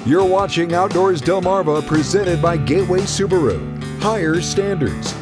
You're watching Outdoors Delmarva, presented by Gateway Subaru. Higher standards.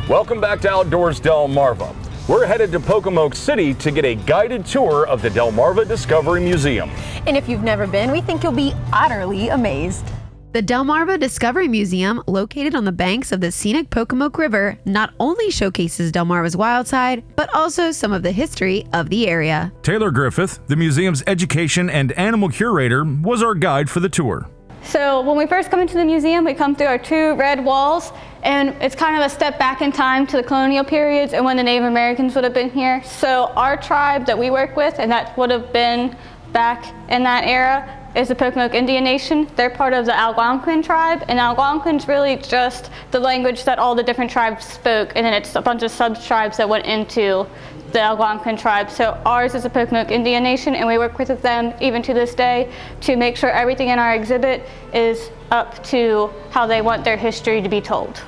Welcome back to Outdoors Delmarva. We're headed to Pocomoke City to get a guided tour of the Delmarva Discovery Museum. And if you've never been, we think you'll be utterly amazed. The Delmarva Discovery Museum, located on the banks of the scenic Pocomoke River, not only showcases Delmarva's wild side, but also some of the history of the area. Taylor Griffith, the museum's education and animal curator, was our guide for the tour. So when we first come into the museum, we come through our two red walls, and it's kind of a step back in time to the colonial periods and when the Native Americans would have been here. So our tribe that we work with, and that would have been back in that era, is the Pocomoke Indian Nation. They're part of the Algonquin tribe, and Algonquin's really just the language that all the different tribes spoke, and then it's a bunch of sub-tribes that went into the Algonquin tribe. So ours is the Pocomoke Indian Nation, and we work with them even to this day to make sure everything in our exhibit is up to how they want their history to be told.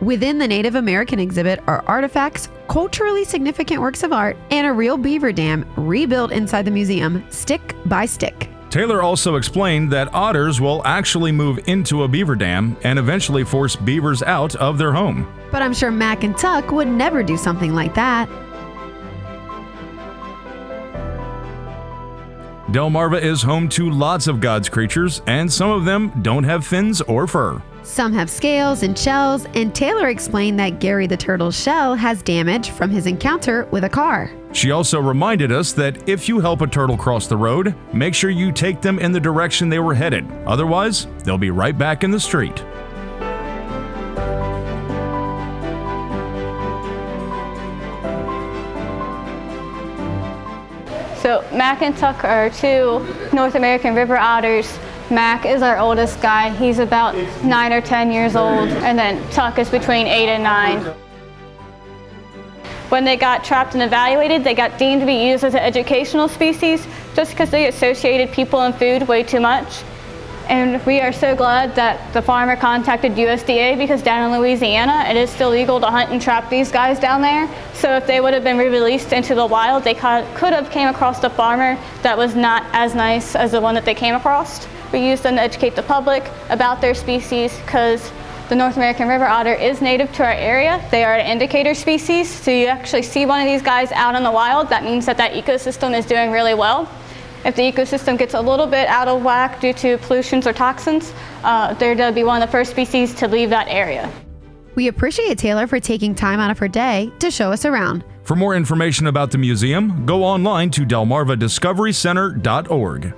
Within the Native American exhibit are artifacts, culturally significant works of art, and a real beaver dam rebuilt inside the museum, stick by stick. Taylor also explained that otters will actually move into a beaver dam and eventually force beavers out of their home. But I'm sure Mac and Tuck would never do something like that. Delmarva is home to lots of God's creatures, and some of them don't have fins or fur. Some have scales and shells, and Taylor explained that Gary the turtle's shell has damage from his encounter with a car. She also reminded us that if you help a turtle cross the road, make sure you take them in the direction they were headed. Otherwise, they'll be right back in the street. So Mac and Tuck are two North American river otters. Mac is our oldest guy. He's about 9 or 10 years old, and then Tuck is between 8 and 9. When they got trapped and evaluated, they got deemed to be used as an educational species just because they associated people and food way too much. And we are so glad that the farmer contacted USDA, because down in Louisiana, it is still legal to hunt and trap these guys down there. So if they would have been re-released into the wild, they could have came across a farmer that was not as nice as the one that they came across. We use them to educate the public about their species, because the North American river otter is native to our area. They are an indicator species, so you actually see one of these guys out in the wild, that means that that ecosystem is doing really well. If the ecosystem gets a little bit out of whack due to pollutions or toxins, they're going to be one of the first species to leave that area. We appreciate Taylor for taking time out of her day to show us around. For more information about the museum, go online to delmarvadiscoverycenter.org.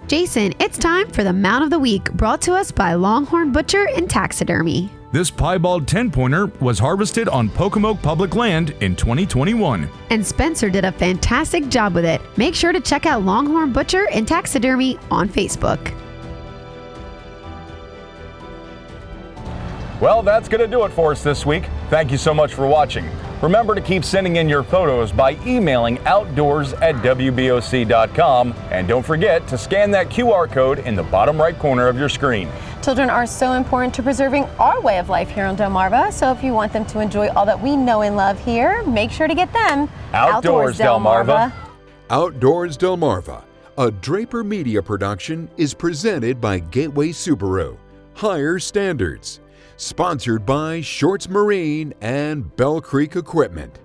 Jason, it's time for the Mount of the Week, brought to us by Longhorn Butcher and Taxidermy. This piebald 10-pointer was harvested on Pocomoke public land in 2021. And Spencer did a fantastic job with it. Make sure to check out Longhorn Butcher and Taxidermy on Facebook. Well, that's going to do it for us this week. Thank you so much for watching. Remember to keep sending in your photos by emailing outdoors@wboc.com. And don't forget to scan that QR code in the bottom right corner of your screen. Children are so important to preserving our way of life here on Delmarva, so if you want them to enjoy all that we know and love here, make sure to get them Outdoors Delmarva. Outdoors Delmarva, a Draper Media production, is presented by Gateway Subaru. Higher standards. Sponsored by Shorts Marine and Bell Creek Equipment.